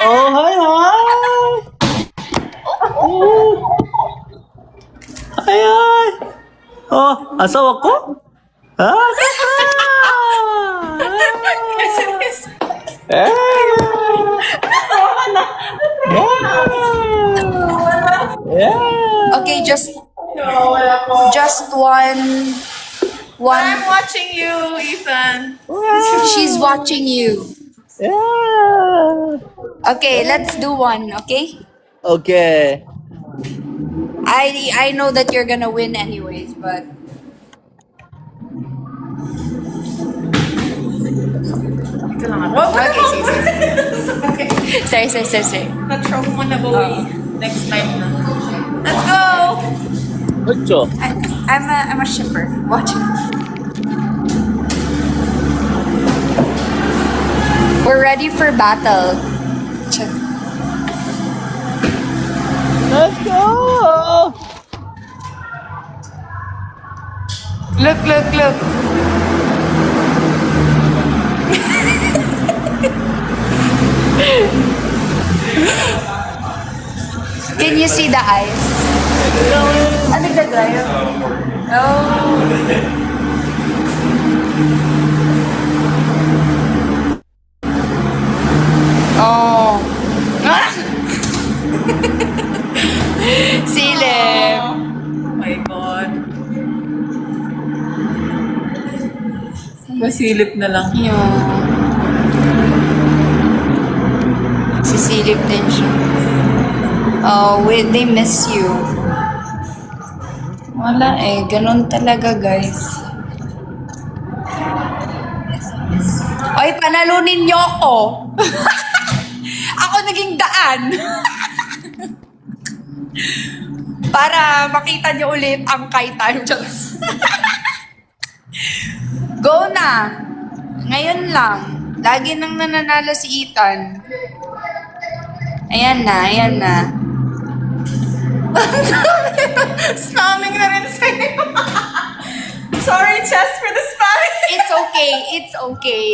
Oh, hi, hi! Oh, hi, hi! Oh, asawa ko? Ah, asawa ka! Yeah! Okay, just one. I'm watching you, Ethan. She's watching you. Yeah! Okay, let's do one. Okay. Okay. I know that you're gonna win anyways, but Ito lang ako. okay. Sorry. Na-troll mo na ba? Next time na. Let's go! Ocho. I'm a shipper. Watching. We're ready for battle. Check. Let's go! Look. Can you see the eyes? Ano nagdadrive? Oh. Oh. Silip. Oh my God. Masilip na lang. Yung sisilip din siya. Oh, wait, they miss you. Wala eh, ganun talaga guys. Oy, panalunin niyo ako. Ako naging daan. Para makita niyo ulit ang kaitan. Go na. Ngayon lang. Lagi nang nananalo si Ethan. Ayan na. Spamming na rin sa'yo. Sorry, Chess, for the spamming. It's okay.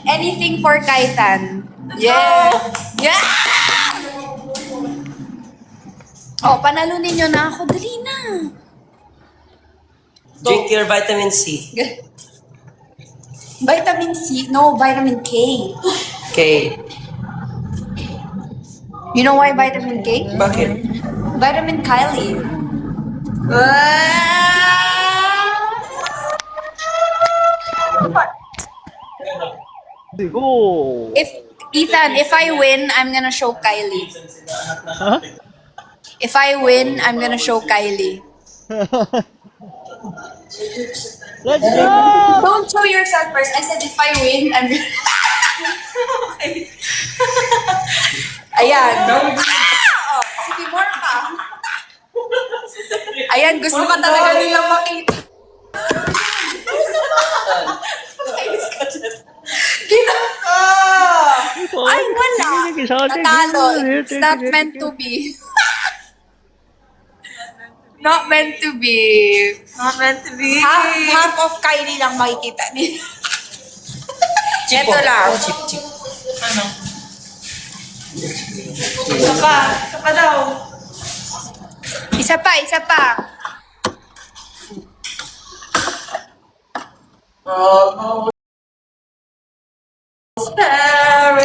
Anything for Kaitan. Yeah. Yeah! Oh, panalunin nyo na ako. Dali na. Drink your vitamin C. Vitamin C? No, vitamin K. Okay. You know why vitamin K? Bakit? Vitamin Kylie. Go! If Ethan, if I win, I'm gonna show Kylie. Huh? If I win, I'm gonna show Kylie. Let's go! Don't show yourself first. I said if I win, I'm gonna... Ayan. Oh, sige, more pa. Ayan, gusto ka talaga nilang makita. Ay, wala. Natalo. It's not meant to be. Not meant to be. Not meant to be. Half of Kylie lang makikita niya. Chip Ito lang. Oh, chip. Ano? Isa pa daw. Isa pa.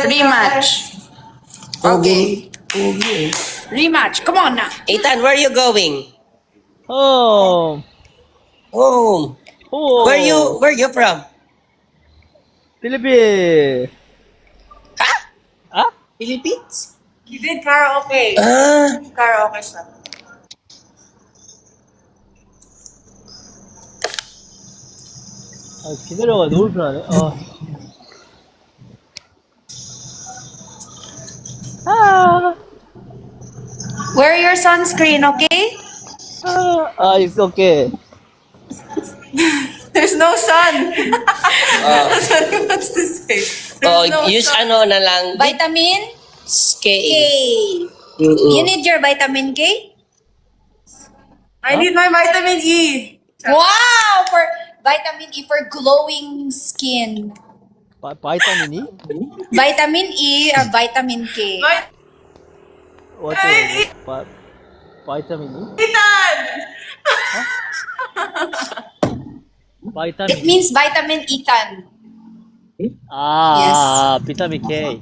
Rematch. Okay. Rematch. Come on na. Ethan, where are you going? Home! Home. Home! Where you from? Philippines! Ha? Ah? Philippines? He did karaoke. Ah, Karaoke siya. 아, 기다려가 너무 불안해. Wear your sunscreen, okay? It's okay. There's no sun. That's what he wants to say. There's no use sun. ano na lang. Vitamin K. K. Mm-mm. You need your vitamin K? I need my vitamin E. Wow! For vitamin E for glowing skin. vitamin E? Vitamin E or vitamin K? What is vitamin E? Ethan! Vitamin It means vitamin Ethan. vitamin K.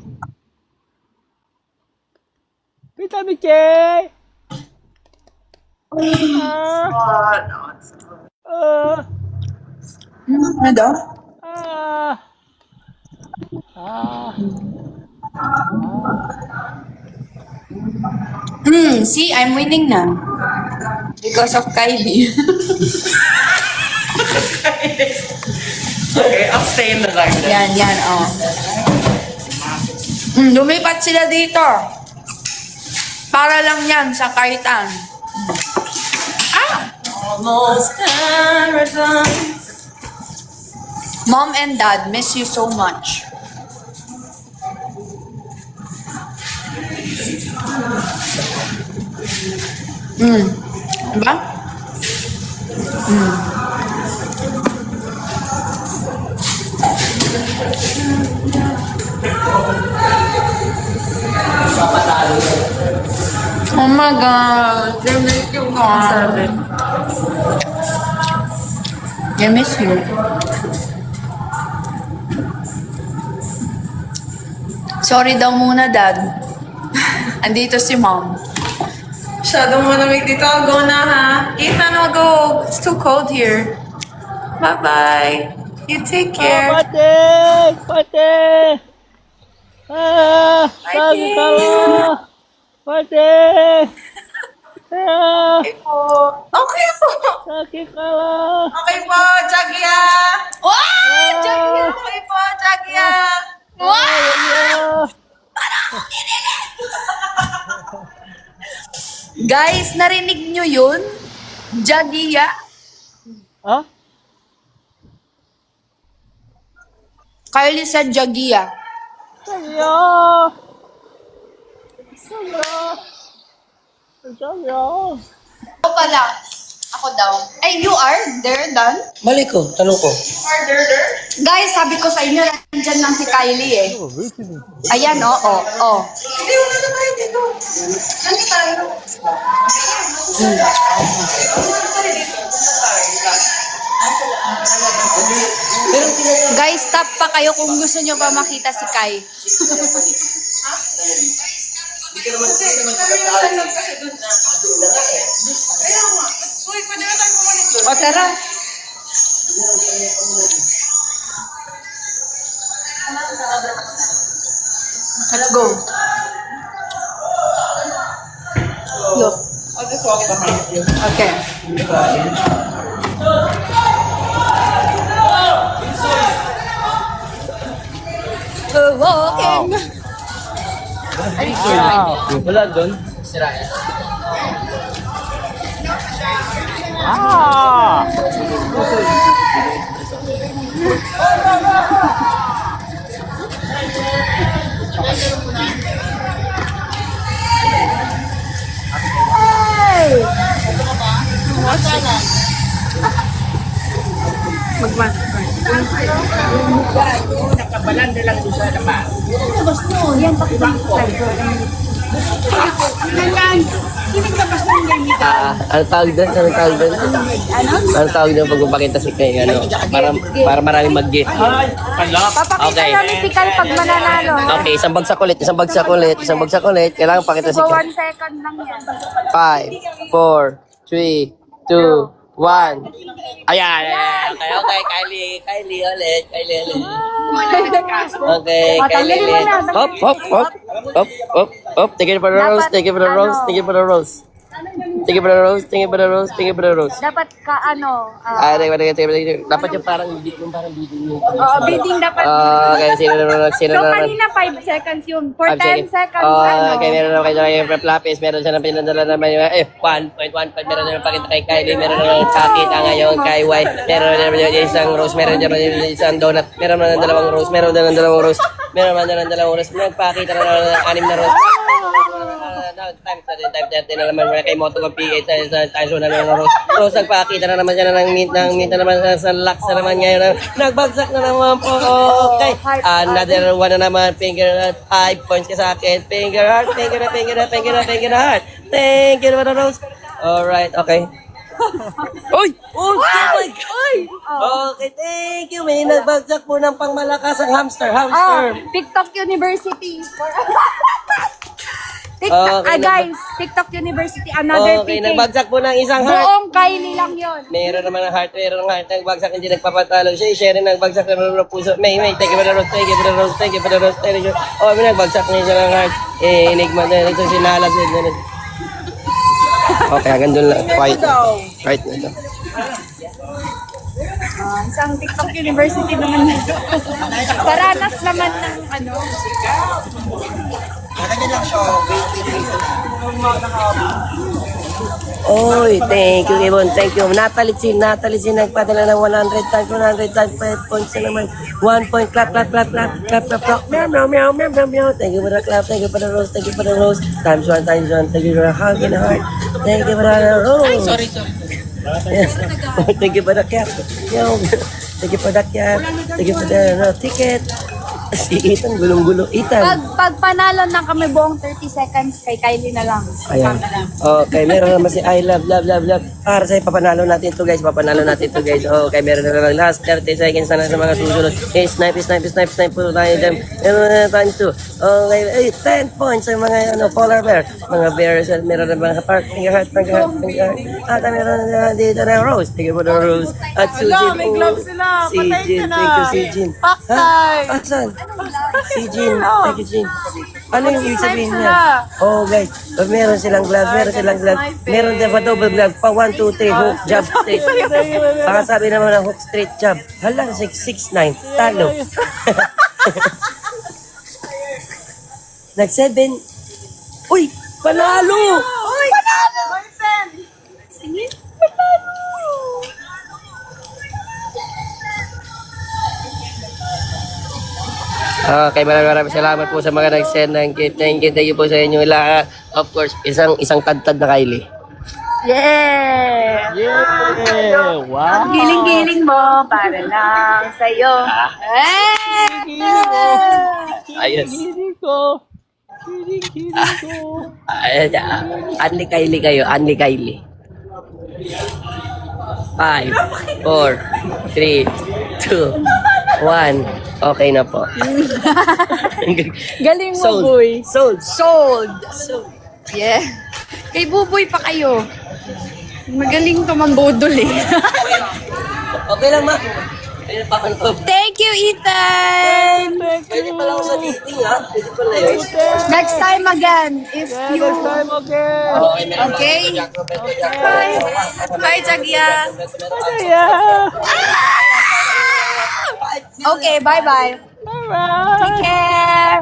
Vitamin K. Ano daw? See, I'm winning na. Because of Kylie. Okay, I'll stay in the garden. Yan, oh. Lumipat sila dito. Para lang yan sa kaitan. Almost paradise. Mom and Dad miss you so much. Diba? Oh my God, they miss you, God. They miss you. Sorry daw muna, Dad. Andito si Mom. Masyadong malamig dito. I'll go na, ha? Ethan, I'll go. It's too cold here. Bye-bye. You take care. Pate! Sakit ka lang! Pate! Okay po. Sakit ka lang! Okay po, Jagya. Okay po, Jagya. Guys, narinig nyo yun? Jagiya. Ha? Kylie said Jagiya. Sagya! Ako pala. Ako daw. Ay, you are? There, done? Mali ko, tanong ko. Guys, sabi ko sa inyo, nandyan lang si Kylie eh. Ayan, oh. Hindi mo na naman dito. Ano tayo? Guys, stop pa kayo kung gusto nyo pa makita si Kai. Kaya nga. Uy, pwede na tayo bumalik doon. O, tara. Let's go. Yo. I'll just walk behind you. Okay. Walking. Wala doon? Ah! Ano tawag doon? Ano tawag doon pag mapakita si Kay? Para maraming mag-gift. Papakita Okay. namin si Kyle pag mananalo. Okay, isang bagsak ulit. Kailangan pakita si So, Kay. 1 second lang yan. 5, 4, 3, 2, 1. Ayan. Okay, Kylie ulit. Okay, Kylie ulit. Hop. Take it for the rose. Take it for the rose. Dapat ka Dapat yung parang beat mo. Oo, bidding dapat. Okay, sino So, na? kanina 5 seconds yun. For 5 10 seconds, Okay, meron naman kayo yung prep lapis. Meron siya na pinadala naman yung 1.15. Meron naman pakita kay Kylie. Meron naman pakita ngayon kay Y. Meron naman yung isang rose. Meron naman yung isang donut. Meron naman ng dalawang rose. Meron naman ng dalawang rose. Nagpakita na naman ng 6 na rose. time 30 na naman kay Moto ng PH tayo na ng Rose. Rose nagpakita na naman siya ng mint na naman sa Lux na naman ngayon. Nagbagsak na naman po. Okay. Another one na naman. Finger 5 points ka sa akin. Finger heart. Thank you naman Rose. Alright, okay. Oy! Oh my God! Okay, thank you. May nagbagsak po ng pangmalakas ang hamster. TikTok University. Okay, Guys, TikTok University, another Okay, PK. nagbagsak po ng isang heart. Buong Kylie lang yun. Meron naman ng heart, nagbagsak, hindi nagpapatalo siya. Share rin nagbagsak ng puso. May, thank you for the rose, thank you for the rose, thank you for the rose, thank you. Oh, may nagbagsak niya siya ng heart. Enigma na ito, sinalas yun. Okay, hanggang doon lang. Quiet. Right na ito. Isang TikTok University naman. Paranas naman ng ano. Oy, thank you, Ibon. Thank you. Natalit si nagpadala ng 100 times, 5 points na naman. 1 point, clap. Meow. Thank you for the clap, thank you for the rose, thank you for the rose. Times 1, thank you for the hug in the heart. Thank you for the rose. Sorry. Yes. Thank you for the cap. Thank you for the cap. Thank you for the ticket. Si Ethan, gulong-gulo. Ethan. Pag panalo na kami buong 30 seconds, kay Kylie na lang. Ayan. Okay, meron naman si I love. Para sa'yo, papanalo natin ito guys. Okay, meron na naman last 30 seconds na sa mga susunod. Snipe po tayo dyan. Times 2. Okay, 10 points sa mga polar bear. Mga bears, meron na mga finger heart. At meron na dito na rose. Thank you for the rose. At Sujin. may gloves sila. Si Patay Jin, ka na. thank you si Jin. Patay. Saan? Si Jin, thank you Jin. Ano yung ibig sabihin Snipe niya? sila. Oh guys, meron silang gloves. Meron din pa double glove. Pa 1, 2, 3, hook, jab, straight. Baka sabi naman ng hook, straight, jab. Hala, 6, 9, talo. Nag-7. Uy, panalo! Uy! Panalo! My pen! Sige. Okay, maraming salamat po sa mga nag-send ng gift. Thank you po sa inyo lahat. Of course, isang tad-tad na Kylie. Yeah! Yeah! Wow! Giling-giling mo para lang sa'yo. Ayos. Kiling ko! Anli Kylie kayo, Anli Kylie. 5, 4, 3, 2, 1. Okay na po. Galing mo, Sold. boy. Sold. Sold. Yeah. Kay Buboy pa kayo. Magaling ka mambodol eh. Okay lang, ma. Ayun pa ako. Thank you, Ethan! Pwede pala ako sa meeting, ha? Pwede pala yun. Next time again, if you... Okay, meron Okay. Bye. Bye, Jagya. Okay, bye-bye. Take care!